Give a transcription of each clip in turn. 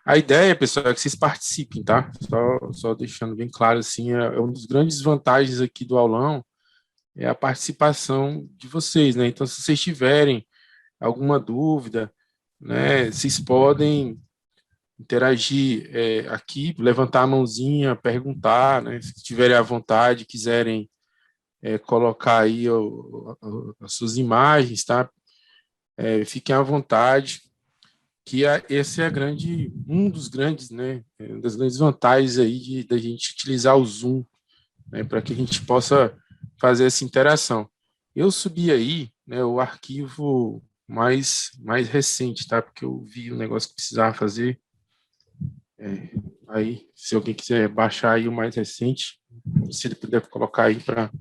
A ideia, pessoal, é que vocês participem, tá? Só deixando bem claro, assim, é uma das grandes vantagens aqui do aulão é a participação de vocês, né? Então, se vocês tiverem alguma dúvida, né, vocês podem interagir aqui, levantar a mãozinha, perguntar, né? Se tiverem à vontade, quiserem colocar aí as suas imagens, tá? Fiquem à vontade, que esse é um dos grandes, né? Uma das grandes vantagens aí da gente utilizar o Zoom, né? Para que a gente possa fazer essa interação. Eu subi aí, né? O arquivo mais recente, tá? Porque eu vi o negócio que precisava fazer. Aí, se alguém quiser baixar aí o mais recente, se ele puder colocar aí para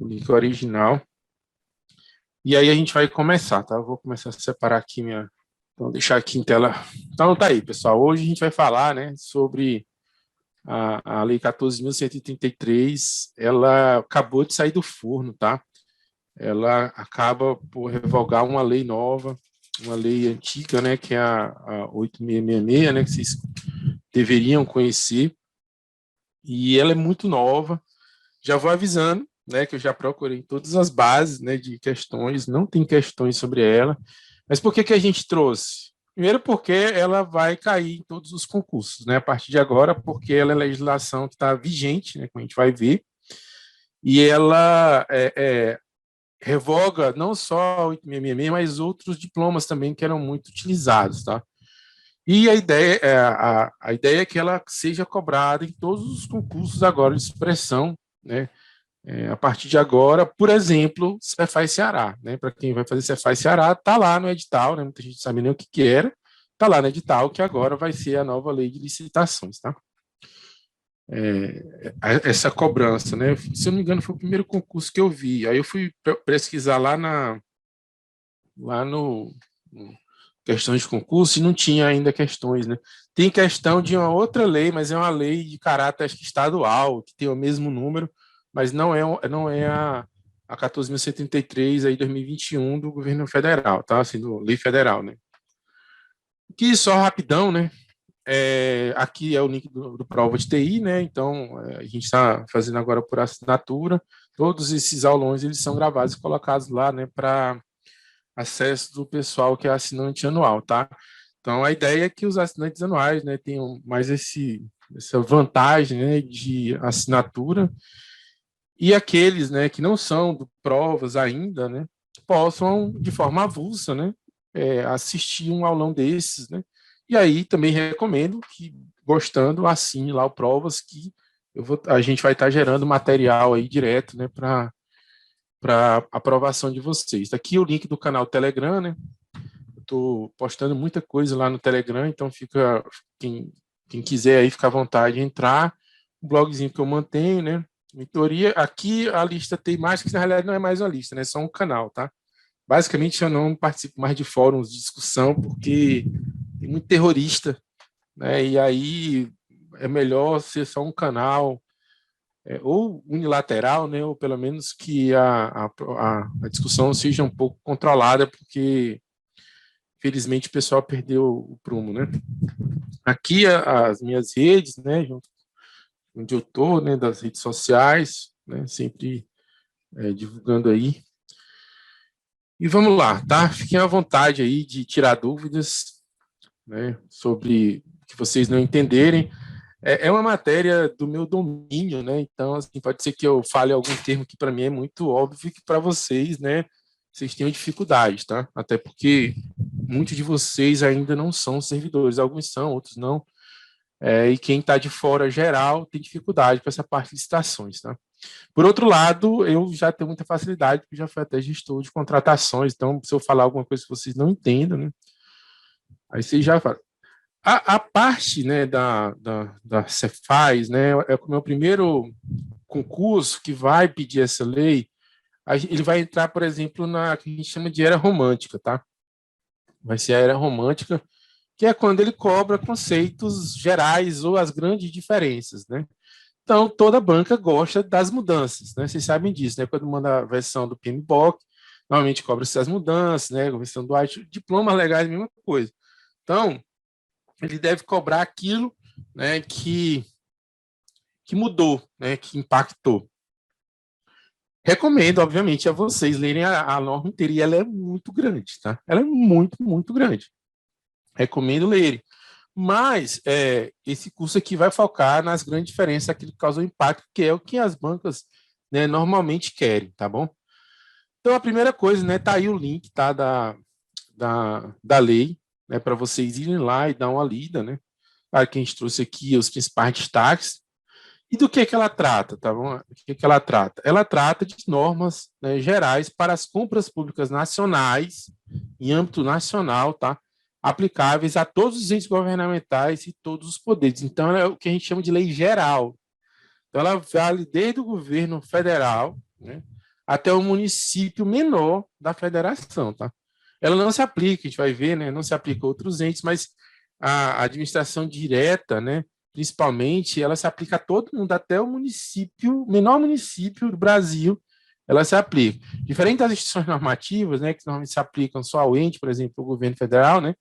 o link original. E aí a gente vai começar, tá? Eu vou começar a separar aqui minha. Então, deixar aqui em tela. Então, tá aí, pessoal. Hoje a gente vai falar, né, sobre a Lei 14.133. Ela acabou de sair do forno, tá? Ela acaba por revogar uma lei nova, uma lei antiga, né, que é a 8666, né, que vocês deveriam conhecer. E ela é muito nova. Já vou avisando, né, que eu já procurei todas as bases, né, de questões, não tem questões sobre ela. Mas por que a gente trouxe? Primeiro porque ela vai cair em todos os concursos, né, a partir de agora, porque ela é legislação que está vigente, né, como a gente vai ver, e ela revoga não só a 8666, mas outros diplomas também que eram muito utilizados, tá? E a ideia é que ela seja cobrada em todos os concursos agora de expressão, né, a partir de agora, por exemplo, Cefaz Ceará, né? Para quem vai fazer Cefaz Ceará, está lá no edital, né? Muita gente não sabe nem o que era, está lá no edital, que agora vai ser a nova lei de licitações, tá? Essa cobrança, né? Se eu não me engano, foi o primeiro concurso que eu vi. Aí eu fui pesquisar lá no questões de concurso e não tinha ainda questões, né? Tem questão de uma outra lei, mas é uma lei de caráter acho que estadual, que tem o mesmo número, mas não é a 14.073 aí 2021 do governo federal, tá? Assim, do lei federal, né? Que só rapidão, né? Aqui é o link do Prova de TI, né? Então, a gente está fazendo agora por assinatura. Todos esses aulões, eles são gravados e colocados lá, né? Para acesso do pessoal que é assinante anual, tá? Então, a ideia é que os assinantes anuais, né, tenham mais essa vantagem, né, de assinatura, e aqueles, né, que não são do provas ainda, né, possam, de forma avulsa, né, assistir um aulão desses, né, e aí também recomendo que, gostando, assine lá o provas, que a gente vai estar gerando material aí direto, né, para aprovação de vocês. Tá aqui o link do canal Telegram, né? Estou postando muita coisa lá no Telegram, então fica quem quiser aí fica à vontade de entrar. O blogzinho que eu mantenho, né? Mentoria, aqui a lista tem mais, que na realidade não é mais uma lista, né? É só um canal, tá? Basicamente eu não participo mais de fóruns de discussão porque tem muito terrorista, né? E aí é melhor ser só um canal ou unilateral, né? Ou pelo menos que a discussão seja um pouco controlada, porque felizmente o pessoal perdeu o prumo, né? Aqui as minhas redes, né, onde eu estou, né, das redes sociais, né, sempre divulgando aí. E vamos lá, tá? Fiquem à vontade aí de tirar dúvidas, né, sobre o que vocês não entenderem. É uma matéria do meu domínio, né? Então, assim, pode ser que eu fale algum termo que para mim é muito óbvio que para vocês, né, vocês tenham dificuldade, tá? Até porque muitos de vocês ainda não são servidores, alguns são, outros não. E quem está de fora geral tem dificuldade com essa parte de licitações, tá? Por outro lado, eu já tenho muita facilidade, porque já fui até gestor de contratações, então se eu falar alguma coisa que vocês não entendam, né, aí vocês já falam. A parte, né, da Cefaz, né, é o meu primeiro concurso que vai pedir essa lei. Ele vai entrar, por exemplo, na que a gente chama de era romântica, tá? Vai ser a era romântica, que é quando ele cobra conceitos gerais ou as grandes diferenças, né? Então, toda banca gosta das mudanças, né? Vocês sabem disso, né? Quando manda a versão do PMBOK, normalmente cobra-se as mudanças, né? A versão do IT, diplomas legais, a mesma coisa. Então, ele deve cobrar aquilo, né, que mudou, né, que impactou. Recomendo, obviamente, a vocês lerem a norma inteira, e ela é muito grande, tá? Ela é muito, muito grande. Recomendo lerem. Mas esse curso aqui vai focar nas grandes diferenças, aquilo que causa o impacto, que é o que as bancas, né, normalmente querem, tá bom? Então, a primeira coisa, né, tá aí o link, tá, da lei, né, para vocês irem lá e dar uma lida, né? Claro que a gente trouxe aqui os principais destaques. E do que ela trata, tá bom? O que ela trata? Ela trata de normas, né, gerais para as compras públicas nacionais, em âmbito nacional, tá? Aplicáveis a todos os entes governamentais e todos os poderes. Então, é o que a gente chama de lei geral. Então, ela vale desde o governo federal, né, até o município menor da federação, tá? Ela não se aplica, a gente vai ver, né? Não se aplica a outros entes, mas a administração direta, né, principalmente, ela se aplica a todo mundo, até o município, menor município do Brasil, ela se aplica. Diferente das instituições normativas, né, que normalmente se aplicam só ao ente, por exemplo, o governo federal, né,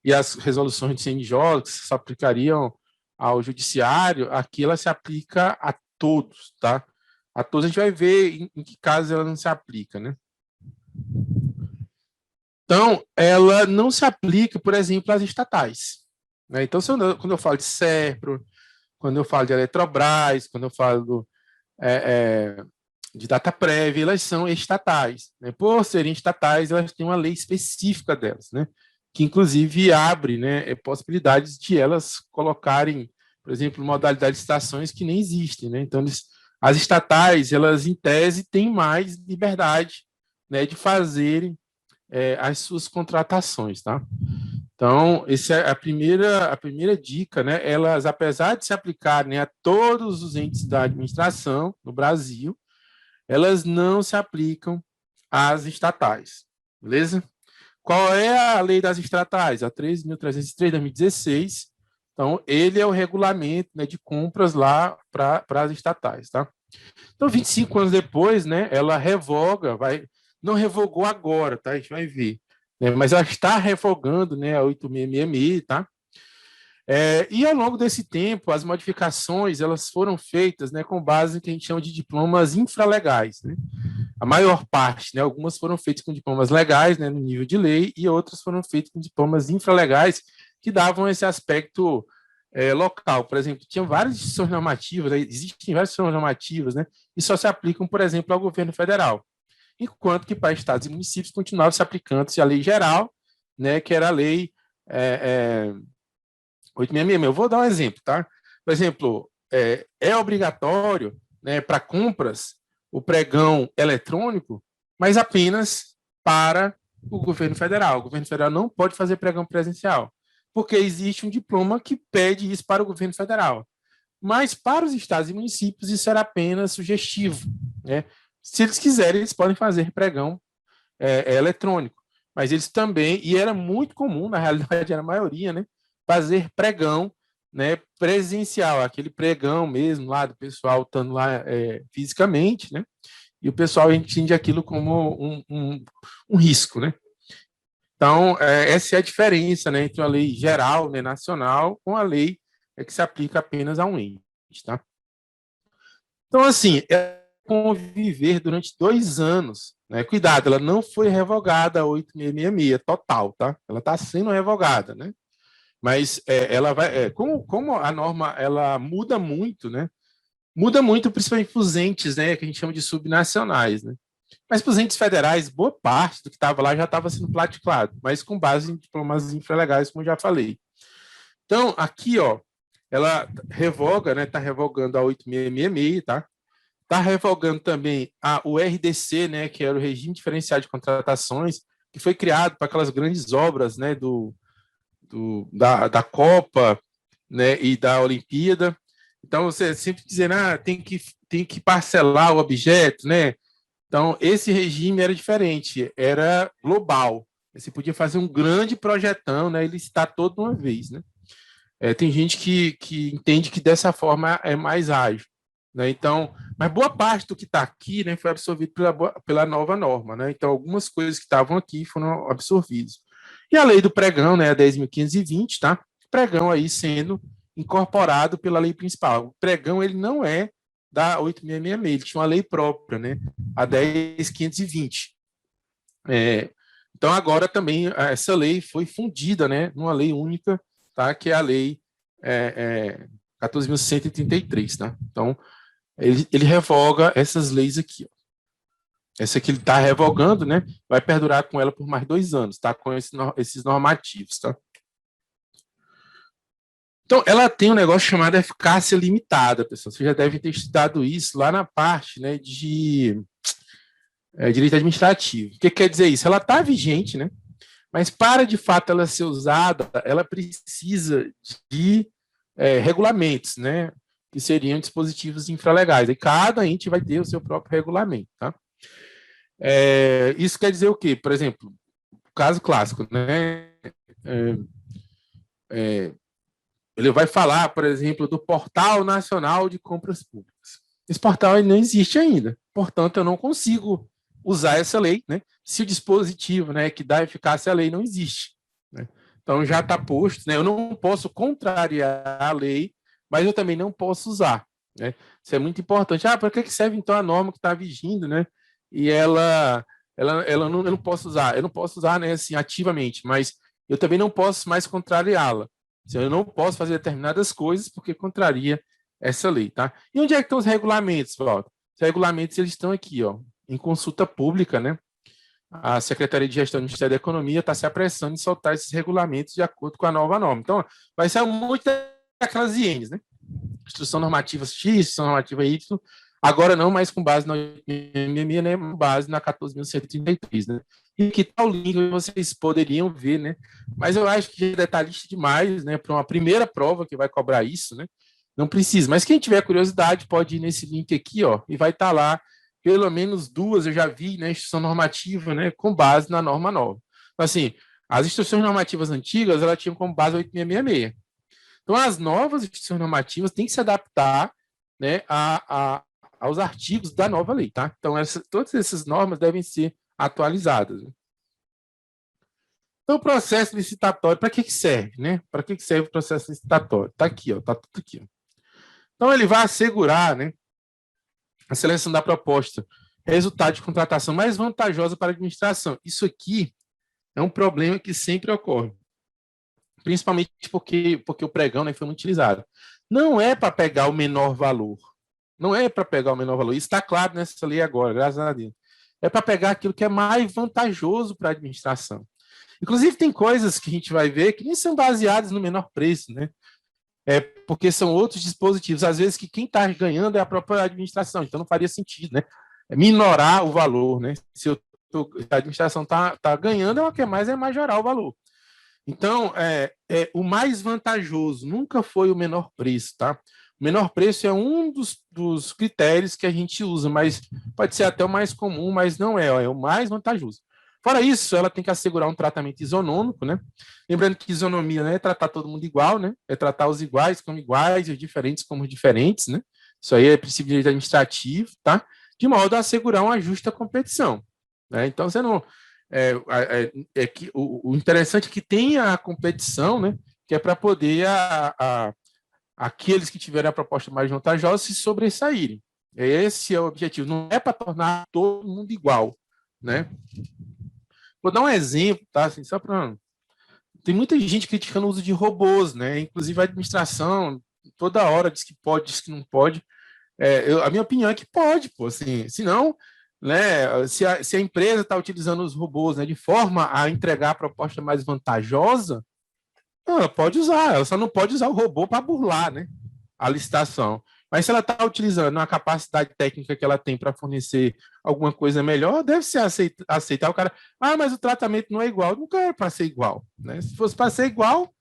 e as resoluções de CNJ, que se aplicariam ao judiciário, aqui ela se aplica a todos, tá? A todos a gente vai ver em que casos ela não se aplica, né? Então, ela não se aplica, por exemplo, às estatais, né? Então, quando eu falo de SERPRO, quando eu falo de Eletrobras, quando eu falo de Dataprev, elas são estatais, né? Por serem estatais, elas têm uma lei específica delas, né? Que inclusive abre, né, possibilidades de elas colocarem, por exemplo, modalidade de estações que nem existem, né? Então, as estatais, elas em tese têm mais liberdade, né, de fazerem as suas contratações, tá? Então, essa é a primeira dica, né? Elas, apesar de se aplicarem a todos os entes da administração no Brasil, elas não se aplicam às estatais, beleza? Qual é a lei das estatais? A 13.303 de 2016. Então, ele é o regulamento, né, de compras lá para as estatais, tá? Então, 25 anos depois, né, ela revoga, não revogou agora, tá? A gente vai ver, né, mas ela está revogando, né, a 8666, tá? E ao longo desse tempo, as modificações elas foram feitas, né, com base no que a gente chama de diplomas infralegais, né? A maior parte, né, algumas foram feitas com diplomas legais, né, no nível de lei, e outras foram feitas com diplomas infralegais, que davam esse aspecto local. Por exemplo, tinham várias instituições normativas, né, existem várias instituições normativas, né, e só se aplicam, por exemplo, ao governo federal, enquanto que para estados e municípios continuava se aplicando-se a lei geral, né, que era a lei 866. Eu vou dar um exemplo, tá? Por exemplo, é obrigatório, né, para compras o pregão eletrônico, mas apenas para o governo federal. O governo federal não pode fazer pregão presencial, porque existe um diploma que pede isso para o governo federal. Mas para os estados e municípios isso era apenas sugestivo, né? Se eles quiserem, eles podem fazer pregão eletrônico. Mas eles também, e era muito comum, na realidade era a maioria, né, fazer pregão, né, presencial, aquele pregão mesmo lá do pessoal estando lá fisicamente, né, e o pessoal entende aquilo como um risco, né. Então, essa é a diferença, né, entre a lei geral, né, nacional, com a lei que se aplica apenas a um ente, tá? Então, assim, conviver durante 2 anos, né? Cuidado, ela não foi revogada a 8666 total, tá? Ela está sendo revogada, né? Mas ela vai, como a norma ela muda muito, né? Muda muito, principalmente para os entes, né? Que a gente chama de subnacionais, né? Mas para os entes federais, boa parte do que estava lá já estava sendo praticado, mas com base em diplomas infralegais, como eu já falei. Então, aqui, ó, ela revoga, né? Está revogando a 8666, tá? Está revogando também o RDC, né, que era o Regime Diferenciado de Contratações, que foi criado para aquelas grandes obras, né, da Copa, né, e da Olimpíada. Então, você sempre dizendo, tem que parcelar o objeto, né? Então, esse regime era diferente, era global. Você podia fazer um grande projetão, né, e licitar todo de uma vez, né? Tem gente que entende que dessa forma é mais ágil, né? Então, mas boa parte do que está aqui, né, foi absorvido pela nova norma, né? Então, algumas coisas que estavam aqui foram absorvidas. E a lei do pregão, né, a 10.520, tá? pregão aí sendo incorporado pela lei principal. O pregão ele não é da 8666, ele tinha uma lei própria, né? A 10.520. Então, agora também essa lei foi fundida, né, numa lei única, tá? Que é a lei 14.133, tá? Então, ele revoga essas leis aqui, ó. Essa aqui ele está revogando, né? Vai perdurar com ela por mais 2 anos, tá? Com esses normativos, tá? Então, ela tem um negócio chamado eficácia limitada, pessoal. Você já deve ter estudado isso lá na parte, né, de direito administrativo. O que quer dizer isso? Ela está vigente, né? Mas para, de fato, ela ser usada, ela precisa de regulamentos, né? Que seriam dispositivos infralegais. E cada ente vai ter o seu próprio regulamento, tá? Isso quer dizer o quê? Por exemplo, caso clássico, né? Ele vai falar, por exemplo, do Portal Nacional de Compras Públicas. Esse portal ele não existe ainda, portanto, eu não consigo usar essa lei, né? Se o dispositivo, né, que dá eficácia à lei não existe, né? Então já está posto, né? Eu não posso contrariar a lei, mas eu também não posso usar, né? Isso é muito importante. Para que serve então a norma que está vigindo, né? E eu não posso usar, né, assim, ativamente, mas eu também não posso mais contrariá-la. Eu não posso fazer determinadas coisas porque contraria essa lei, tá? E onde é que estão os regulamentos, Walter? Os regulamentos eles estão aqui, ó, em consulta pública, né? A Secretaria de Gestão do Ministério da Economia está se apressando em soltar esses regulamentos de acordo com a nova norma. Então, vai ser muito daquelas INs, né? Instrução normativa X, instrução normativa Y, agora não mais com base na 8666, né? Com base na 14.133, né? E que tal link que vocês poderiam ver, né? Mas eu acho que é detalhista demais, né? Para uma primeira prova que vai cobrar isso, né? Não precisa. Mas quem tiver curiosidade pode ir nesse link aqui, ó, e vai estar lá pelo menos 2, eu já vi, né? Instrução normativa, né? Com base na norma nova. Então, assim, as instruções normativas antigas, elas tinham como base a 8666. Então, as novas instruções normativas têm que se adaptar, né, aos artigos da nova lei, tá? Então, todas essas normas devem ser atualizadas. Então, o processo licitatório, para que serve, né? Para que serve o processo licitatório? Está aqui, ó, está tudo aqui. Ó. Então, ele vai assegurar, né, a seleção da proposta, resultado de contratação mais vantajosa para a administração. Isso aqui é um problema que sempre ocorre, principalmente porque o pregão, né, foi muito utilizado. Não é para pegar o menor valor. Não é para pegar o menor valor. Isso está claro nessa lei agora, graças a Deus. É para pegar aquilo que é mais vantajoso para a administração. Inclusive, tem coisas que a gente vai ver que nem são baseadas no menor preço, né? Porque são outros dispositivos. Às vezes, que quem está ganhando é a própria administração, então não faria sentido, né? Minorar o valor, né? Se a administração está ganhando, o que é mais é majorar o valor. Então, o mais vantajoso nunca foi o menor preço, tá? O menor preço é um dos critérios que a gente usa, mas pode ser até o mais comum, mas não é o mais vantajoso. Fora isso, ela tem que assegurar um tratamento isonômico, né? Lembrando que isonomia, né, é tratar todo mundo igual, né? É tratar os iguais como iguais e os diferentes como diferentes, né? Isso aí é princípio de direito administrativo, tá? De modo a assegurar uma justa competição, né? Então, você não... que o interessante é que tenha a competição, né? Que é para poder aqueles que tiverem a proposta mais vantajosa se sobressaírem. Esse é o objetivo. Não é para tornar todo mundo igual, né? Vou dar um exemplo, tá? Assim, só para... Tem muita gente criticando o uso de robôs, né? Inclusive a administração toda hora diz que pode, diz que não pode. A minha opinião é que pode, pô. Assim, senão, né? Se a empresa está utilizando os robôs, né, de forma a entregar a proposta mais vantajosa, ela pode usar. Ela só não pode usar o robô para burlar, né, a licitação. Mas se ela está utilizando a capacidade técnica que ela tem para fornecer alguma coisa melhor, deve ser aceitar. O cara, mas o tratamento não é igual. Nunca é para ser igual, né? Se fosse para ser igual,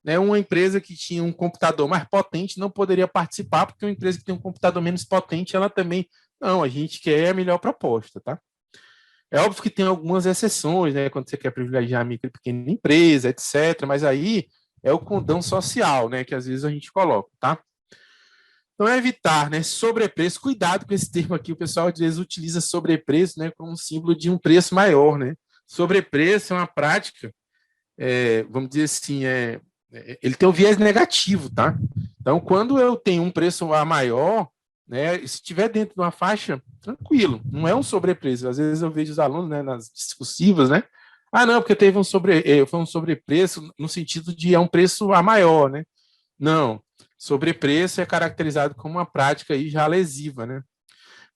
né, uma empresa que tinha um computador mais potente não poderia participar, porque uma empresa que tem um computador menos potente, ela também... Não, a gente quer a melhor proposta, tá? É óbvio que tem algumas exceções, né? Quando você quer privilegiar a micro e pequena empresa, etc. Mas aí é o condão social, né? Que às vezes a gente coloca, tá? Então, é evitar, né, sobrepreço. Cuidado com esse termo aqui, o pessoal às vezes utiliza sobrepreço, né, como um símbolo de um preço maior, né? Sobrepreço é uma prática, vamos dizer assim, ele tem um viés negativo, tá? Então, quando eu tenho um preço a maior, né, se estiver dentro de uma faixa, tranquilo, não é um sobrepreço. Às vezes eu vejo os alunos, né, nas discursivas, né? Ah, não, porque foi um sobrepreço no sentido de é um preço a maior, né? Não, sobrepreço é caracterizado como uma prática aí já lesiva, né?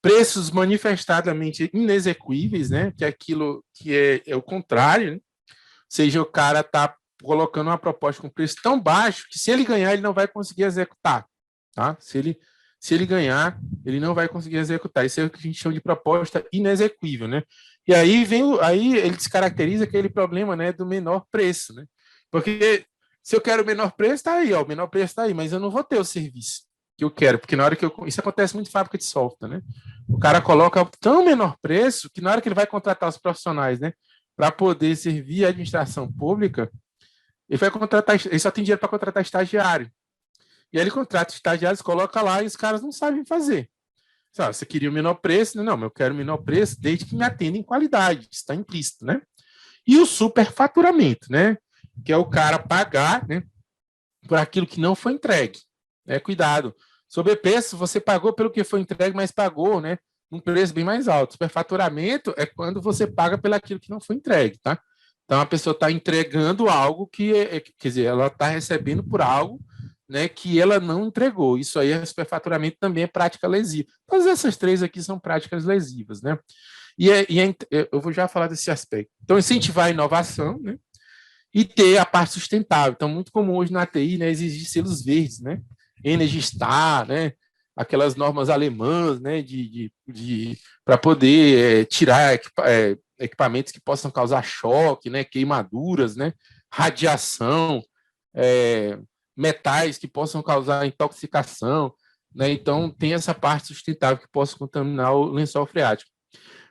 Preços manifestadamente inexequíveis, né? Que é aquilo que é o contrário, né? Ou seja, o cara está colocando uma proposta com preço tão baixo que se ele ganhar, ele não vai conseguir executar, tá? Se ele ganhar, ele não vai conseguir executar. Isso é o que a gente chama de proposta inexequível, né? E aí aí ele descaracteriza aquele problema, né, do menor preço, né? Porque se eu quero o menor preço, está aí, ó, o menor preço está aí, mas eu não vou ter o serviço que eu quero, porque na hora que isso acontece muito em fábrica de software, né? O cara coloca tão menor preço que na hora que ele vai contratar os profissionais, né, para poder servir a administração pública, ele só tem dinheiro para contratar estagiário. E aí ele contrata estagiários, coloca lá e os caras não sabem fazer. Você queria o menor preço? Não, eu quero o menor preço desde que me atenda em qualidade, está implícito, né? E o superfaturamento, né? Que é o cara pagar, né, por aquilo que não foi entregue. Cuidado. Sobrepreço, você pagou pelo que foi entregue, mas pagou, né, um preço bem mais alto. Superfaturamento é quando você paga pelo aquilo que não foi entregue, tá? Então a pessoa está entregando algo quer dizer, ela está recebendo por algo, né, que ela não entregou. Isso aí, superfaturamento também é prática lesiva. Todas essas três aqui são práticas lesivas, né? Eu vou já falar desse aspecto. Então, incentivar a inovação, né? E ter a parte sustentável. Então, muito comum hoje na TI, né, exigir selos verdes, né? Energy Star, né? Aquelas normas alemãs, né? Para poder tirar equipamentos que possam causar choque, né? Queimaduras, né? Radiação, metais que possam causar intoxicação, né? Então, tem essa parte sustentável que possa contaminar o lençol freático.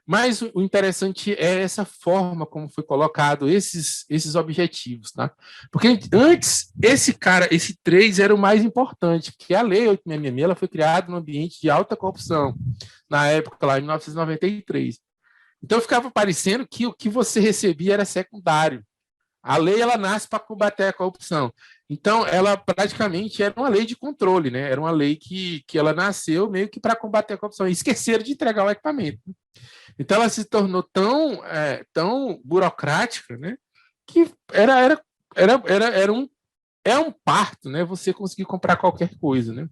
Mas o interessante é essa forma como foi colocado esses objetivos, tá? Porque antes, esse 3 era o mais importante, porque a Lei 866 ela foi criada num ambiente de alta corrupção, na época, lá em 1993. Então, ficava parecendo que o que você recebia era secundário. A lei ela nasce para combater a corrupção. Então, ela praticamente era uma lei de controle, né? Era uma lei que ela nasceu meio que para combater a corrupção. E esqueceram de entregar o equipamento. Então, ela se tornou tão burocrática, né? Que é um parto, né? Você conseguir comprar qualquer coisa, né?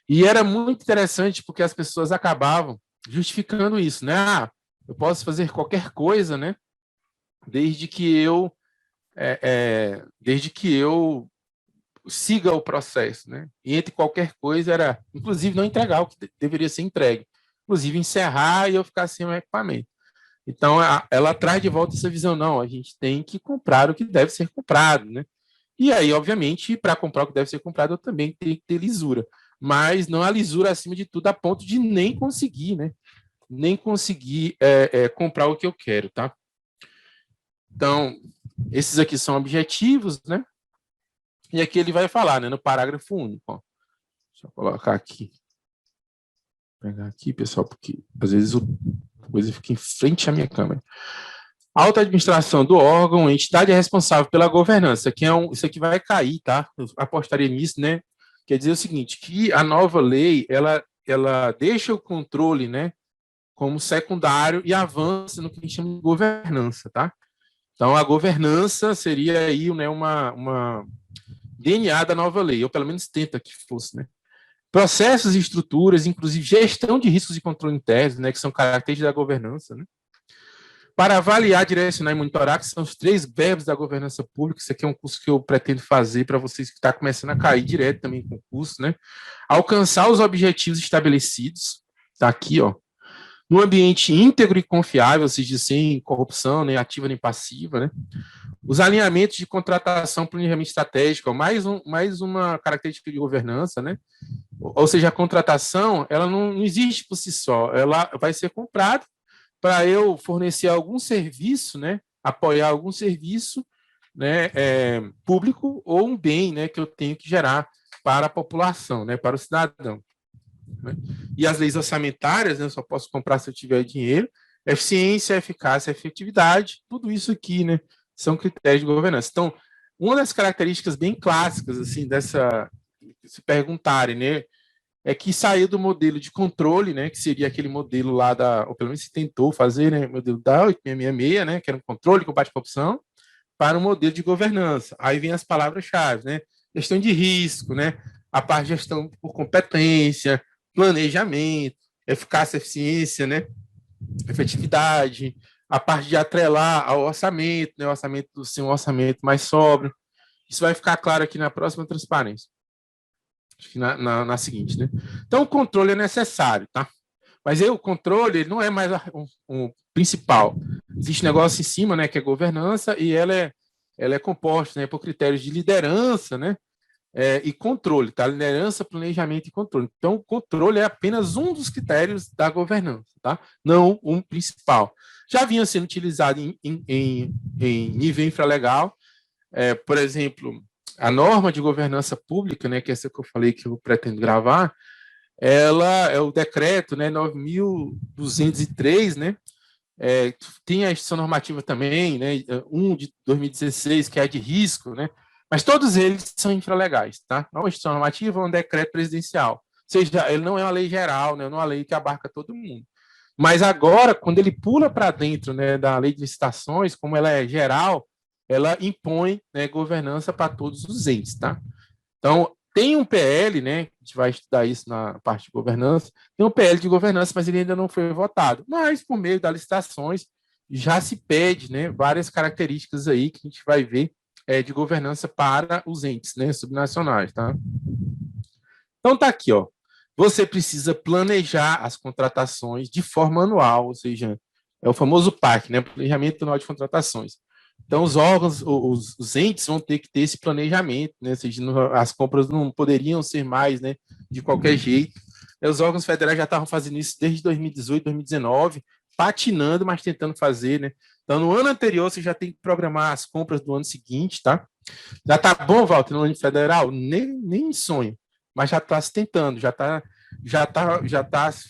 E era muito interessante porque as pessoas acabavam justificando isso, né? Ah, eu posso fazer qualquer coisa, né? Desde que eu siga o processo, né? E entre qualquer coisa era, inclusive, não entregar o que deveria ser entregue, inclusive encerrar e eu ficar sem o equipamento. Então, ela traz de volta essa visão, não, a gente tem que comprar o que deve ser comprado, né? E aí, obviamente, para comprar o que deve ser comprado, eu também tenho que ter lisura, mas não a lisura acima de tudo a ponto de nem conseguir, né? Nem conseguir comprar o que eu quero, tá? Então, esses aqui são objetivos, né? E aqui ele vai falar, né, no parágrafo único. Ó. Deixa eu colocar aqui. Vou pegar aqui, pessoal, porque às vezes a coisa fica em frente à minha câmera. A alta administração do órgão, a entidade é responsável pela governança. Isso aqui vai cair, tá? Eu apostaria nisso, né? Quer dizer o seguinte, que a nova lei, ela deixa o controle, né, como secundário e avança no que a gente chama de governança, tá? Então, a governança seria aí, né, uma DNA da nova lei, ou pelo menos tenta que fosse, né? Processos e estruturas, inclusive gestão de riscos e controle interno, né, que são características da governança, né? Para avaliar, direcionar e monitorar, que são os 3 verbos da governança pública. Isso aqui é um curso que eu pretendo fazer para vocês que estão começando a cair direto também com o curso, né? Alcançar os objetivos estabelecidos, tá aqui, ó, num ambiente íntegro e confiável, ou seja, sem corrupção, nem ativa nem passiva, né? Os alinhamentos de contratação, planejamento estratégico, mais uma característica de governança, né? Ou seja, a contratação, ela não existe por si só, ela vai ser comprada para eu fornecer algum serviço, né? Apoiar algum serviço, né? Público ou um bem, né? Que eu tenho que gerar para a população, né? Para o cidadão. Né? E as leis orçamentárias, né? Eu só posso comprar se eu tiver dinheiro. Eficiência, eficácia, efetividade, tudo isso aqui, né? São critérios de governança. Então, uma das características bem clássicas, assim, se perguntarem, né, é que saiu do modelo de controle, né, que seria aquele modelo lá ou pelo menos se tentou fazer, né, o modelo da 8666, né, que era um controle, combate à corrupção, para um modelo de governança. Aí vem as palavras-chave, né, gestão de risco, né, a parte de gestão por competência, planejamento, eficácia, eficiência, né, efetividade, a parte de atrelar ao orçamento, né, o orçamento ser um orçamento mais sóbrio. Isso vai ficar claro aqui na próxima transparência. Acho que na seguinte, né? Então, o controle é necessário, tá? Mas aí o controle ele não é mais um principal. Existe negócio em cima, né, que é governança, e ela é composta, né, por critérios de liderança, né, e controle, tá? Liderança, planejamento e controle. Então, o controle é apenas um dos critérios da governança, tá? Não um principal. Já vinha sendo utilizado em nível infralegal, por exemplo, a norma de governança pública, né, que é essa que eu falei que eu pretendo gravar, ela é o decreto, né, 9.203, né, tem a instituição normativa também, né, um de 2016, que é a de risco, né, mas todos eles são infralegais, tá? Não é uma instituição normativa, é um decreto presidencial. Ou seja, ele não é uma lei geral, né, não é uma lei que abarca todo mundo. Mas agora, quando ele pula para dentro, né, da lei de licitações, como ela é geral, ela impõe, né, governança para todos os entes, tá? Então, tem um PL, né, a gente vai estudar isso na parte de governança, tem um PL de governança, mas ele ainda não foi votado. Mas, por meio das licitações, já se pede, né, várias características aí que a gente vai ver de governança para os entes, né, subnacionais, tá? Então, tá aqui, ó. Você precisa planejar as contratações de forma anual, ou seja, é o famoso PAC, né, Planejamento Anual de Contratações. Então, os órgãos, os entes vão ter que ter esse planejamento, né? Ou seja, as compras não poderiam ser mais, né, de qualquer jeito. Os órgãos federais já estavam fazendo isso desde 2018, 2019, patinando, mas tentando fazer, né? Então, no ano anterior, você já tem que programar as compras do ano seguinte, tá? Já tá bom, Walter, no ano federal? Nem em sonho, mas já está se tentando, já tá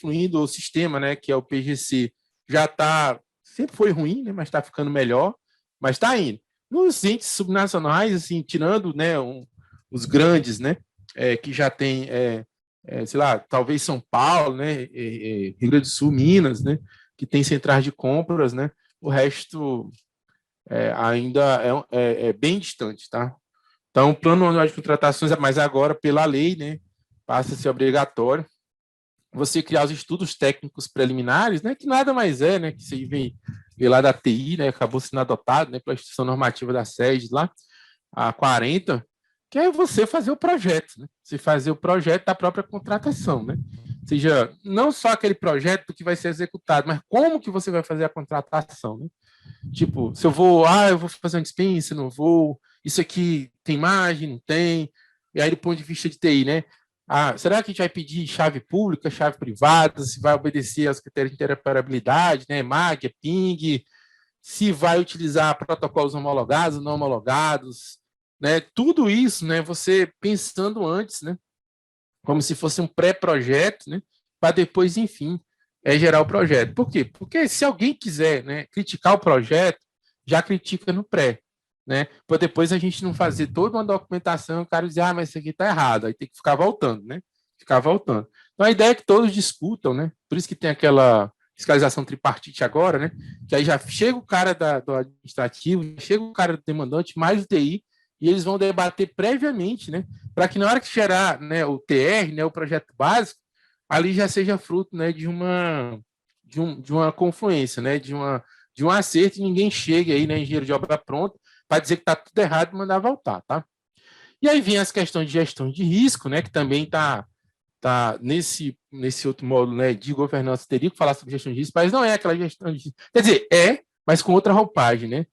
fluindo o sistema, né, que é o PGC, sempre foi ruim, né, mas está ficando melhor, mas está indo. Nos índices subnacionais, assim, tirando, né, os grandes, né, que já tem, sei lá, talvez São Paulo, né, Rio Grande do Sul, Minas, né, que tem centrais de compras, né, o resto ainda é bem distante, tá? Então, o plano anual de contratações, mas agora, pela lei, né, passa a ser obrigatório você criar os estudos técnicos preliminares, né, que nada mais é, né, que você vem lá da TI, né, acabou sendo adotado, né, pela instituição normativa da SES lá, a 40, que é você fazer o projeto, né, você fazer o projeto da própria contratação, né, ou seja, não só aquele projeto que vai ser executado, mas como que você vai fazer a contratação, né? Tipo, se eu vou fazer uma dispensa, não vou, isso aqui tem margem, não tem, e aí do ponto de vista de TI, né? Será que a gente vai pedir chave pública, chave privada, se vai obedecer aos critérios de interoperabilidade, né? MAC, PING, se vai utilizar protocolos homologados ou não homologados, né? Tudo isso, né? Você pensando antes, né? Como se fosse um pré-projeto, né? Para depois, enfim, gerar o projeto. Por quê? Porque se alguém quiser, né, criticar o projeto, já critica no pré, né? Para depois a gente não fazer toda uma documentação, o cara dizer, mas isso aqui está errado, aí tem que ficar voltando, né? Ficar voltando. Então a ideia é que todos discutam, né? Por isso que tem aquela fiscalização tripartite agora, né? Que aí já chega o cara do administrativo, chega o cara do demandante, mais o TI, e eles vão debater previamente, né? Para que na hora que gerar, né, o TR, né, o projeto básico, ali já seja fruto, né, de uma confluência, né, de um acerto, e ninguém chegue aí, né, engenheiro de obra pronta, para dizer que está tudo errado e mandar voltar, tá? E aí vem as questões de gestão de risco, né, que também está nesse outro módulo, né, de governança, teria que falar sobre gestão de risco, mas não é aquela gestão de risco. Quer dizer, mas com outra roupagem, né?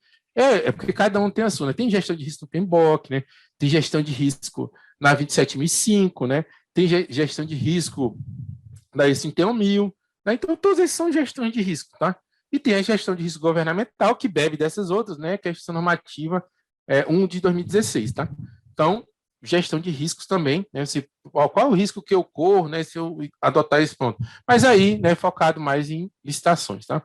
Porque cada um tem a sua, né? Tem gestão de risco no PMBOK, né? Tem gestão de risco na 27005, né? Tem gestão de risco da ISO 31000, né? Então, todos esses são gestões de risco, tá? E tem a gestão de risco governamental, que bebe dessas outras, né? Que é a gestão normativa 1 de 2016, tá? Então, gestão de riscos também, né? Qual é o risco que eu corro, né? Se eu adotar esse ponto. Mas aí, né, focado mais em licitações, tá?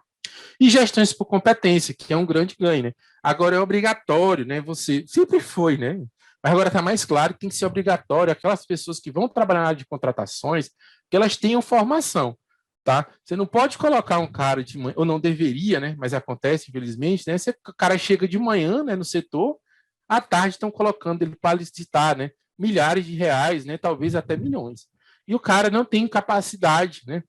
E gestões por competência, que é um grande ganho, né? Agora é obrigatório, né? Você sempre foi, né? Mas agora está mais claro que tem que ser obrigatório aquelas pessoas que vão trabalhar na área de contratações, que elas tenham formação, tá? Você não pode colocar um cara de manhã, ou não deveria, né? Mas acontece, infelizmente, né? O cara chega de manhã, né, no setor, à tarde estão colocando ele para licitar, né? Milhares de reais, né? Talvez até milhões. E o cara não tem capacidade, né?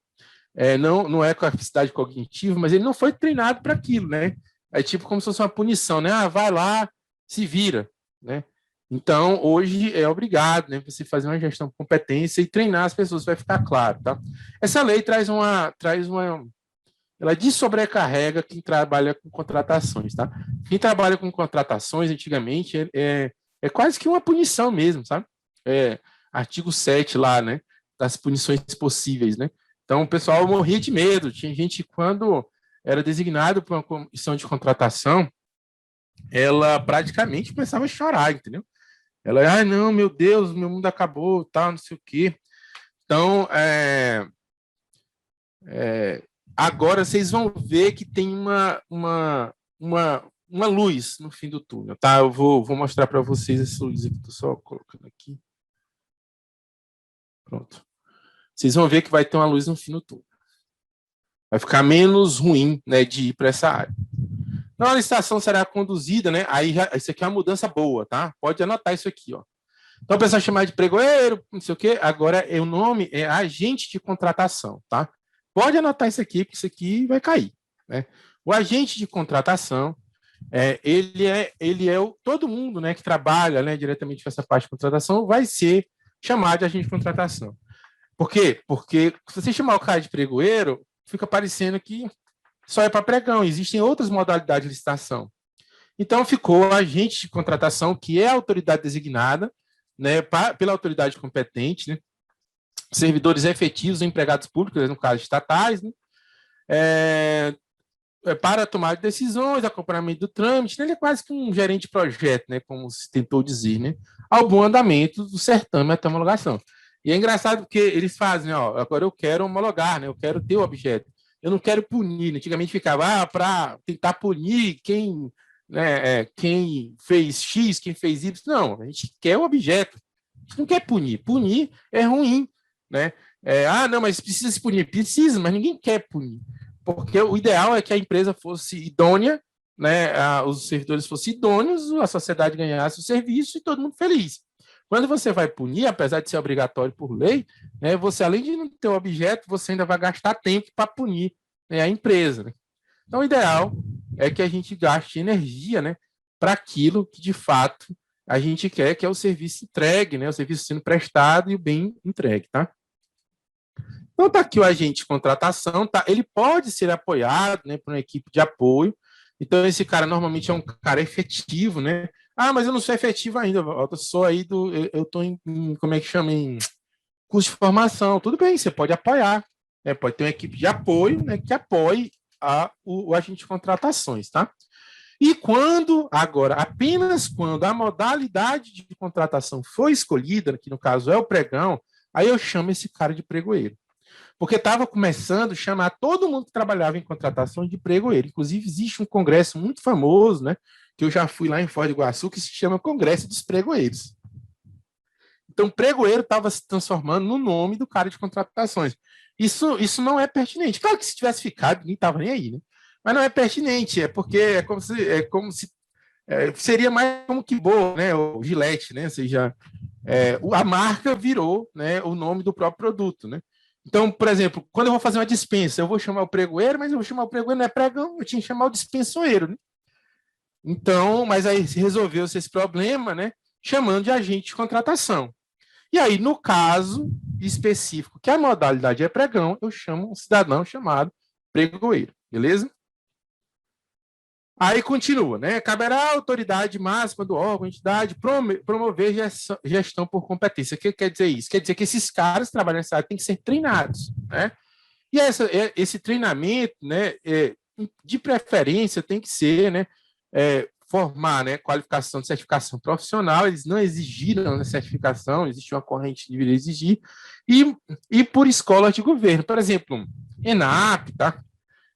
Não é capacidade cognitiva, mas ele não foi treinado para aquilo, né? É tipo como se fosse uma punição, né? Ah, vai lá, se vira, né? Então, hoje é obrigado, né? Você fazer uma gestão de competência e treinar as pessoas, vai ficar claro, tá? Essa lei ela desobrecarrega quem trabalha com contratações, tá? Quem trabalha com contratações, antigamente, é quase que uma punição mesmo, sabe? Artigo 7 lá, né? Das punições possíveis, né? Então, o pessoal morria de medo. Tinha gente, quando era designado para uma comissão de contratação, ela praticamente começava a chorar, entendeu? Ela, não, meu Deus, meu mundo acabou, tal, não sei o quê. Então, agora vocês vão ver que tem uma luz no fim do túnel, tá? Eu vou mostrar para vocês essa luz aqui, estou só colocando aqui. Pronto. Vocês vão ver que vai ter uma luz no fim do túnel. Vai ficar menos ruim, né, de ir para essa área. Então, a licitação será conduzida, né? Isso aqui é uma mudança boa, tá? Pode anotar isso aqui, ó. Então, o pessoal chamar de pregoeiro, não sei o quê, agora o nome é agente de contratação, tá? Pode anotar isso aqui, porque isso aqui vai cair, né? O agente de contratação, todo mundo, né, que trabalha, né, diretamente com essa parte de contratação vai ser chamado de agente de contratação. Por quê? Porque se você chamar o cara de pregoeiro, fica parecendo que só é para pregão, existem outras modalidades de licitação. Então, ficou o agente de contratação, que é a autoridade designada, né, pela autoridade competente, né, servidores efetivos, empregados públicos, no caso estatais, né, para tomar decisões, acompanhamento do trâmite, né, ele é quase que um gerente de projeto, né, como se tentou dizer, né, ao bom andamento do certame até homologação. E é engraçado porque eles fazem, ó, agora eu quero homologar, né, eu quero ter o objeto, eu não quero punir. Antigamente ficava para tentar punir quem, né, quem fez X, quem fez Y. Não, a gente quer o objeto, a gente não quer punir. Punir é ruim, né? Não, mas precisa se punir. Precisa, mas ninguém quer punir. Porque o ideal é que a empresa fosse idônea, né, os servidores fossem idôneos, a sociedade ganhasse o serviço e todo mundo feliz. Quando você vai punir, apesar de ser obrigatório por lei, né, você, além de não ter o objeto, você ainda vai gastar tempo para punir, né, a empresa. Né? Então, o ideal é que a gente gaste energia, né, para aquilo que, de fato, a gente quer, que é o serviço entregue, né, o serviço sendo prestado e o bem entregue. Tá? Então, está aqui o agente de contratação, tá? Ele pode ser apoiado, né, por uma equipe de apoio. Então, esse cara normalmente é um cara efetivo, né? Mas eu não sou efetivo ainda, eu sou aí eu estou em, como é que chama, em curso de formação. Tudo bem, você pode apoiar, né? Pode ter uma equipe de apoio, né, que apoie o agente de contratações, tá? E apenas quando a modalidade de contratação foi escolhida, que no caso é o pregão, aí eu chamo esse cara de pregoeiro. Porque estava começando a chamar todo mundo que trabalhava em contratação de pregoeiro. Inclusive, existe um congresso muito famoso, né, que eu já fui lá em Foz do Iguaçu, que se chama Congresso dos Pregoeiros. Então, pregoeiro estava se transformando no nome do cara de contratações. Isso não é pertinente. Claro que se tivesse ficado, ninguém estava nem aí, né? Mas não é pertinente, porque é como se seria mais como que boa, né? O Gillette, né? Ou seja, a marca virou, né, o nome do próprio produto, né? Então, por exemplo, quando eu vou fazer uma dispensa, eu vou chamar o pregoeiro, mas eu vou chamar o pregoeiro, não é pregão, eu tinha que chamar o dispensoeiro, né? Então, mas aí resolveu-se esse problema, né, chamando de agente de contratação. E aí, no caso específico, que a modalidade é pregão, eu chamo um cidadão chamado pregoeiro, beleza? Aí continua, né? Caberá à autoridade máxima do órgão, entidade, promover gestão por competência. O que quer dizer isso? Quer dizer que esses caras que trabalham nessa área têm que ser treinados, né? E esse treinamento, né, de preferência, tem que ser, né, formar, né, qualificação de certificação profissional. Eles não exigiram a certificação, existe uma corrente que deveria exigir, e por escolas de governo. Por exemplo, ENAP, tá?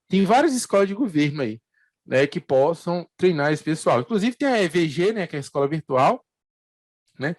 Tem várias escolas de governo aí, né, que possam treinar esse pessoal. Inclusive tem a EVG, né, que é a escola virtual, né,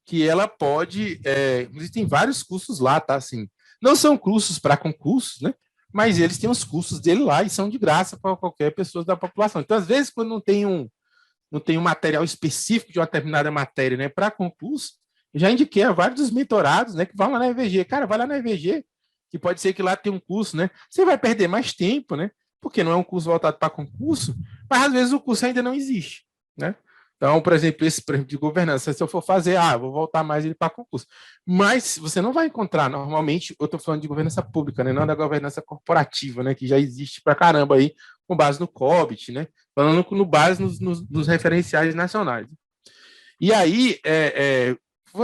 que ela pode, inclusive tem vários cursos lá, tá, assim, não são cursos para concursos, né, mas eles têm os cursos dele lá e são de graça para qualquer pessoa da população. Então, às vezes, quando não tem um material específico de uma determinada matéria, né, para concurso, eu já indiquei a vários dos mentorados, né, que vão lá na EVG. Cara, vai lá na EVG, que pode ser que lá tenha um curso, né? Você vai perder mais tempo, né? Porque não é um curso voltado para concurso, mas às vezes o curso ainda não existe, né? Então, por exemplo, esse prêmio de governança, se eu for fazer, vou voltar mais ele para concurso. Mas você não vai encontrar, normalmente, eu estou falando de governança pública, né? Não da governança corporativa, né? Que já existe para caramba aí, com base no COBIT, né? Falando com base nos referenciais nacionais. E aí,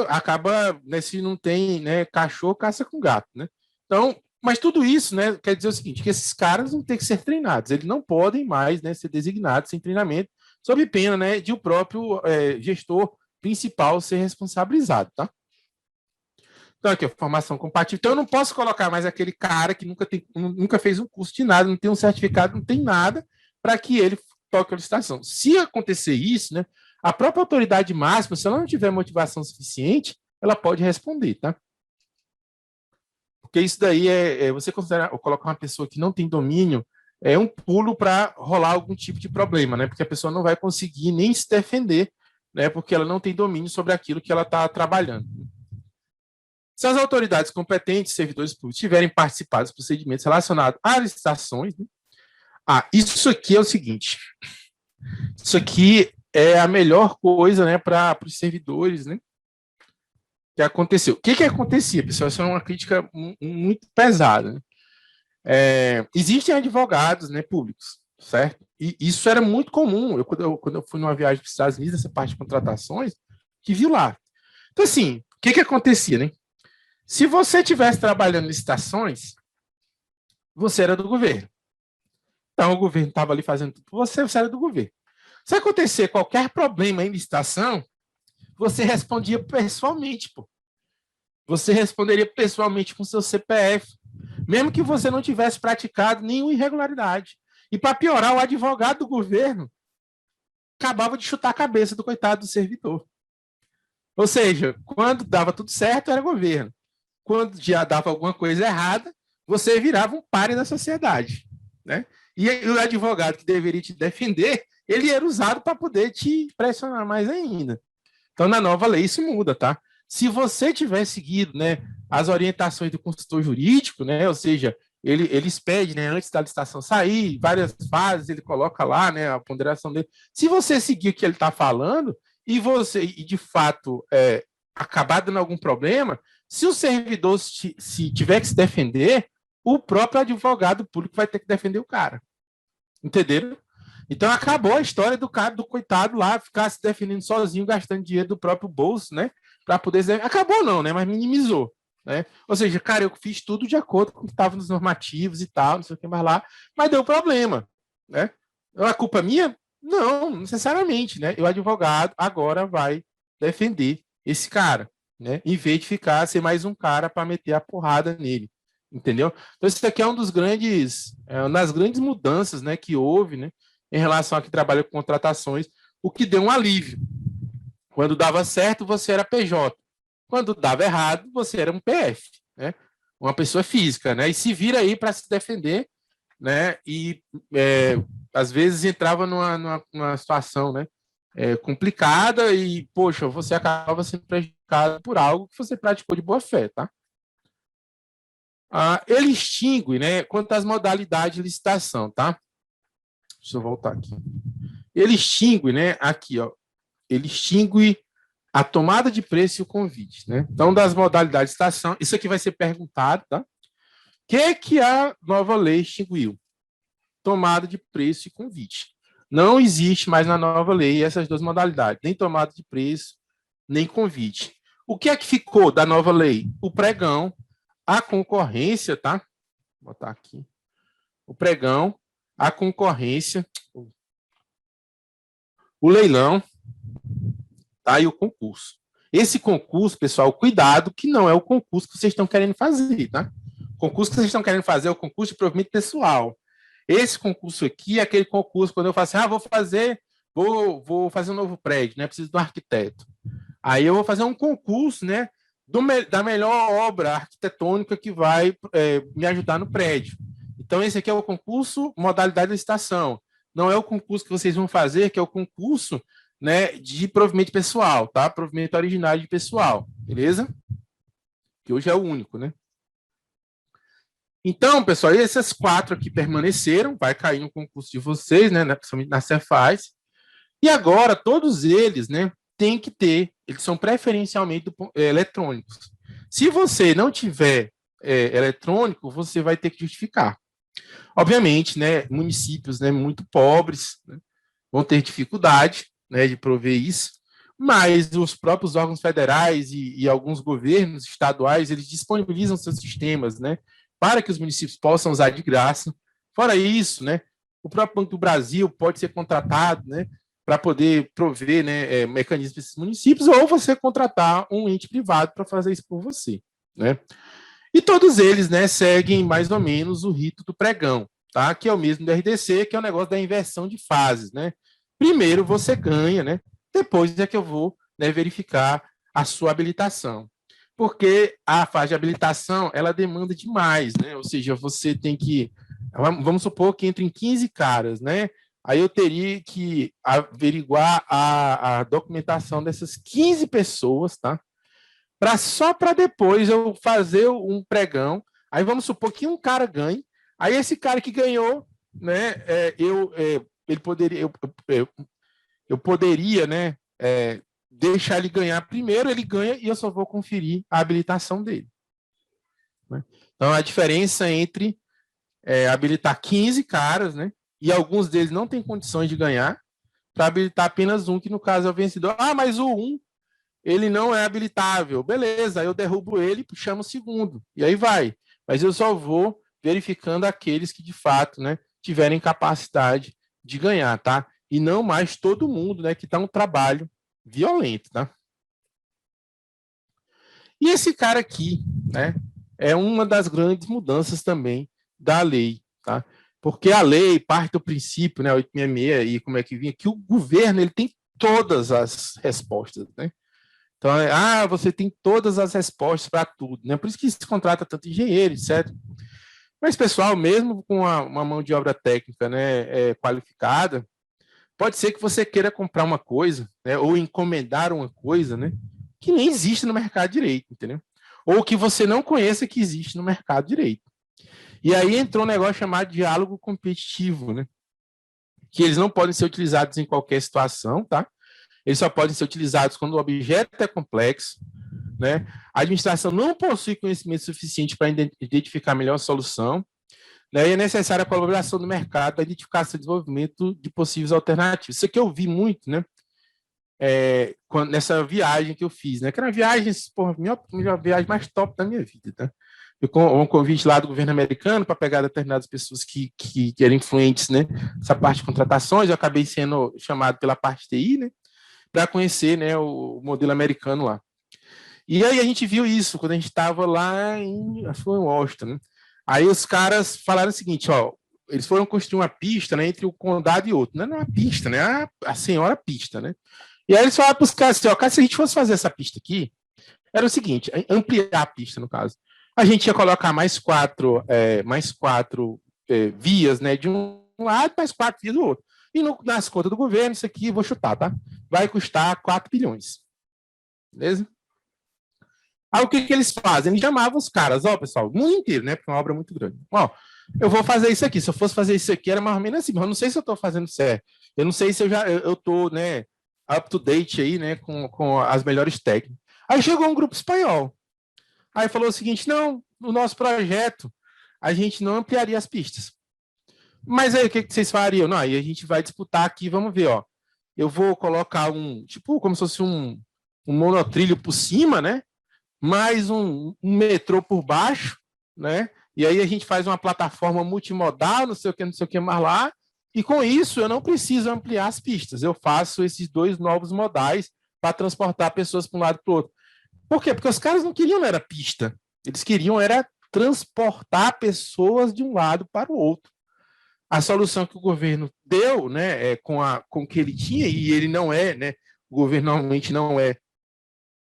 acaba, né, se não tem, né, cachorro, caça com gato, né? Então, mas tudo isso, né, quer dizer o seguinte, que esses caras vão ter que ser treinados, eles não podem mais, né, ser designados sem treinamento, sob pena, né, de o próprio gestor principal ser responsabilizado, tá? Então, aqui, a formação compatível. Então, eu não posso colocar mais aquele cara que nunca fez um curso de nada, não tem um certificado, não tem nada, para que ele toque a licitação. Se acontecer isso, né, a própria autoridade máxima, se ela não tiver motivação suficiente, ela pode responder, tá? Porque isso daí você considera, ou colocar uma pessoa que não tem domínio, é um pulo para rolar algum tipo de problema, né? Porque a pessoa não vai conseguir nem se defender, né? Porque ela não tem domínio sobre aquilo que ela está trabalhando. Se as autoridades competentes, servidores públicos, tiverem participado dos procedimentos relacionados a licitações, né? Isso aqui é o seguinte. Isso aqui é a melhor coisa, né, para os servidores, né? Que aconteceu. O que acontecia, pessoal? Isso é uma crítica muito pesada, né? Existem advogados, né, públicos, certo? E isso era muito comum. Quando eu fui numa viagem para os Estados Unidos, essa parte de contratações, que viu lá. Então, assim, o que acontecia, né? Se você estivesse trabalhando em licitações, você era do governo. Então, o governo estava ali fazendo tudo por você, você era do governo. Se acontecer qualquer problema em licitação, você respondia pessoalmente, pô. Você responderia pessoalmente com seu CPF, mesmo que você não tivesse praticado nenhuma irregularidade. E para piorar, o advogado do governo acabava de chutar a cabeça do coitado do servidor. Ou seja, quando dava tudo certo, era governo. Quando já dava alguma coisa errada, você virava um páreo da sociedade, né? E o advogado que deveria te defender, ele era usado para poder te pressionar mais ainda. Então, na nova lei, isso muda, tá? Se você tiver seguido, né, as orientações do consultor jurídico, né, ou seja, eles pedem, né, antes da licitação sair, várias fases, ele coloca lá, né, a ponderação dele. Se você seguir o que ele está falando e de fato acabar dando algum problema, se o servidor se tiver que se defender, o próprio advogado público vai ter que defender o cara. Entenderam? Então acabou a história do cara, do coitado lá, ficar se defendendo sozinho, gastando dinheiro do próprio bolso, né? Para poder. Acabou não, né? Mas minimizou. Né? Ou seja, cara, eu fiz tudo de acordo com o que estava nos normativos e tal, não sei o que mais lá, mas deu problema. Né? A culpa é minha? Não, necessariamente, né? E o advogado agora vai defender esse cara, né? Em vez de ficar ser mais um cara para meter a porrada nele. Entendeu? Então, isso aqui é uma das grandes mudanças, né, que houve, né, em relação a que trabalha com contratações, o que deu um alívio. Quando dava certo, você era PJ. Quando dava errado, você era um PF, né? Uma pessoa física, né? E se vira aí para se defender, né? E às vezes entrava numa situação, né, complicada e, poxa, você acaba sendo prejudicado por algo que você praticou de boa fé, tá? Ele extingue, né, quanto às modalidades de licitação, tá? Deixa eu voltar aqui. Ele extingue, né, aqui, ó, ele extingue a tomada de preço e o convite, né? Então, das modalidades de licitação, isso aqui vai ser perguntado, tá? O que a nova lei extinguiu? Tomada de preço e convite. Não existe mais na nova lei essas duas modalidades, nem tomada de preço, nem convite. O que é que ficou da nova lei? O pregão, a concorrência, tá? Vou botar aqui. O pregão, a concorrência, o leilão, tá? E o concurso. Esse concurso, pessoal, cuidado, que não é o concurso que vocês estão querendo fazer, tá? O concurso que vocês estão querendo fazer é o concurso de provimento pessoal. Esse concurso aqui é aquele concurso quando eu falo assim, vou fazer um novo prédio, né? Preciso de um arquiteto. Aí eu vou fazer um concurso, né? Da melhor obra arquitetônica que vai me ajudar no prédio. Então, esse aqui é o concurso modalidade de licitação. Não é o concurso que vocês vão fazer, que é o concurso, né, de provimento pessoal, tá? Provimento originário de pessoal, beleza? Que hoje é o único, né? Então, pessoal, esses 4 aqui permaneceram, vai cair no concurso de vocês, né, principalmente na Cefaz. E agora, todos eles, né, tem que ter, eles são preferencialmente eletrônicos. Se você não tiver eletrônico, você vai ter que justificar. Obviamente, né, municípios, né, muito pobres, né, vão ter dificuldade, né, de prover isso, mas os próprios órgãos federais e alguns governos estaduais, eles disponibilizam seus sistemas, né, para que os municípios possam usar de graça. Fora isso, né, o próprio Banco do Brasil pode ser contratado, né, para poder prover, né, mecanismos para esses municípios, ou você contratar um ente privado para fazer isso por você, né? E todos eles, né, seguem mais ou menos o rito do pregão, tá? Que é o mesmo do RDC, que é o negócio da inversão de fases, né? Primeiro você ganha, né? Depois é que eu vou, né, verificar a sua habilitação. Porque a fase de habilitação, ela demanda demais, né? Ou seja, você tem que, vamos supor que entre em 15 caras, né? Aí eu teria que averiguar a documentação dessas 15 pessoas, tá? Só para depois eu fazer um pregão. Aí vamos supor que um cara ganhe. Aí esse cara que ganhou, né, ele poderia, eu poderia, né, deixar ele ganhar primeiro, ele ganha e eu só vou conferir a habilitação dele. Né? Então a diferença entre habilitar 15 caras, né, e alguns deles não têm condições de ganhar, para habilitar apenas um, que no caso é o vencedor. Ah, mas o um ele não é habilitável. Beleza, eu derrubo ele e chamo o segundo. E aí vai. Mas eu só vou verificando aqueles que, de fato, né, tiverem capacidade de ganhar, tá? E não mais todo mundo, né, que está um trabalho violento, tá? E esse cara aqui, né, é uma das grandes mudanças também da lei, tá? Porque a lei parte do princípio, né, 866, e como é que vinha, que o governo ele tem todas as respostas, né? Então, você tem todas as respostas para tudo, né? Por isso que se contrata tanto engenheiro, etc. Mas, pessoal, mesmo com uma mão de obra técnica, né, qualificada, pode ser que você queira comprar uma coisa, né, ou encomendar uma coisa, né, que nem existe no mercado direito, entendeu? Ou que você não conheça que existe no mercado direito. E aí entrou um negócio chamado diálogo competitivo, né? Que eles não podem ser utilizados em qualquer situação, tá? Eles só podem ser utilizados quando o objeto é complexo, né? A administração não possui conhecimento suficiente para identificar a melhor solução, né? E é necessária a colaboração do mercado para identificação e desenvolvimento de possíveis alternativas. Isso aqui eu vi muito, né? Nessa viagem que eu fiz, né? Que era uma viagem, porra, a viagem mais top da minha vida, tá? Eu com um convite lá do governo americano para pegar determinadas pessoas que eram influentes, né? Essa parte de contratações, eu acabei sendo chamado pela parte TI, né? Para conhecer, né, o modelo americano lá. E aí a gente viu isso quando a gente estava lá acho que foi em Washington, né? Aí os caras falaram o seguinte, ó, eles foram construir uma pista, né, entre o condado e outro. Não é uma pista, né? A senhora pista, né? E aí eles falaram para os caras assim, ó, cara, se a gente fosse fazer essa pista aqui, era o seguinte, ampliar a pista, no caso. A gente ia colocar mais quatro vias, né, de um lado, mais 4 vias do outro. E nas contas do governo, isso aqui, vou chutar, tá? Vai custar 4 bilhões. Beleza? Aí o que eles fazem? Eles chamavam os caras, ó, pessoal, o mundo inteiro, né? Porque é uma obra muito grande. Ó, eu vou fazer isso aqui. Se eu fosse fazer isso aqui, era mais ou menos assim, mas eu não sei se eu estou fazendo certo. Eu não sei se eu tô, né, up to date aí, né, com as melhores técnicas. Aí chegou um grupo espanhol. Aí falou o seguinte: não, no nosso projeto, a gente não ampliaria as pistas. Mas aí o que vocês fariam? Não, aí a gente vai disputar aqui, vamos ver, ó. Eu vou colocar tipo, como se fosse um monotrilho por cima, né? Mais um metrô por baixo, né? E aí a gente faz uma plataforma multimodal, não sei o que mais lá. E com isso eu não preciso ampliar as pistas. Eu faço esses 2 novos modais para transportar pessoas para um lado e para o outro. Por quê? Porque os caras não queriam era pista. Eles queriam era transportar pessoas de um lado para o outro. a solução que o governo deu, né, com o que ele tinha, e ele não é, né, o governo normalmente não é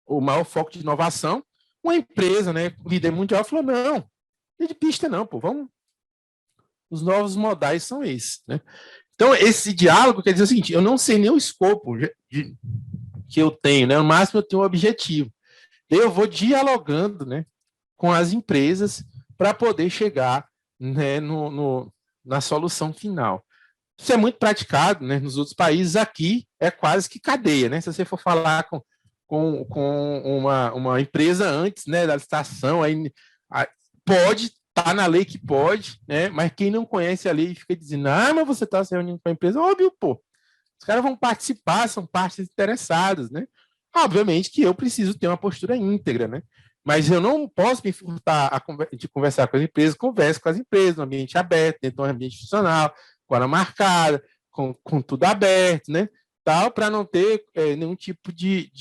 o maior foco de inovação, uma empresa, né, líder mundial, falou, não, de pista não, pô, vamos, os novos modais são esses, né? Então, esse diálogo quer dizer o seguinte, eu não sei nem o escopo que eu tenho, né, no máximo eu tenho um objetivo, eu vou dialogando, né, com as empresas para poder chegar, né, na solução final. Isso é muito praticado, né, nos outros países. Aqui é quase que cadeia, né? Se você for falar com uma empresa antes, né, da licitação, aí pode estar tá na lei que pode, né? Mas quem não conhece a lei fica dizendo, mas você está se reunindo com a empresa, óbvio, pô. Os caras vão participar, são partes interessadas, né? Obviamente que eu preciso ter uma postura íntegra, né? Mas eu não posso me furtar de conversar com as empresas, converso com as empresas no ambiente aberto, dentro do ambiente institucional, com a marcada, com tudo aberto, né? Tal, para não ter nenhum tipo de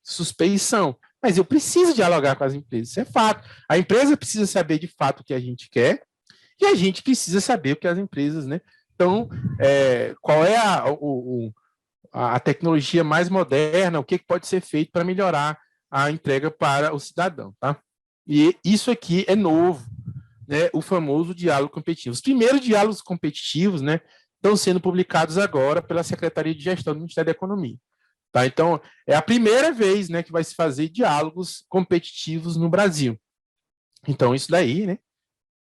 suspeição. Mas eu preciso dialogar com as empresas, isso é fato. A empresa precisa saber de fato o que a gente quer e a gente precisa saber o que as empresas, né? Então, qual é a tecnologia mais moderna, o que pode ser feito para melhorar a entrega para o cidadão, tá? E isso aqui é novo, né? O famoso diálogo competitivo. Os primeiros diálogos competitivos, né, estão sendo publicados agora pela Secretaria de Gestão do Ministério da Economia. Tá? Então, é a primeira vez, né, que vai se fazer diálogos competitivos no Brasil. Então, isso daí, né,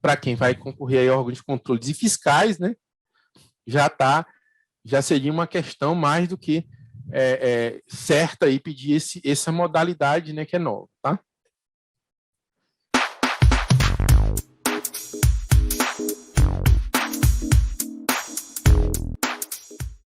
para quem vai concorrer a órgãos de controles e fiscais, né, já seria uma questão mais do que certa aí pedir essa modalidade, né, que é nova, tá?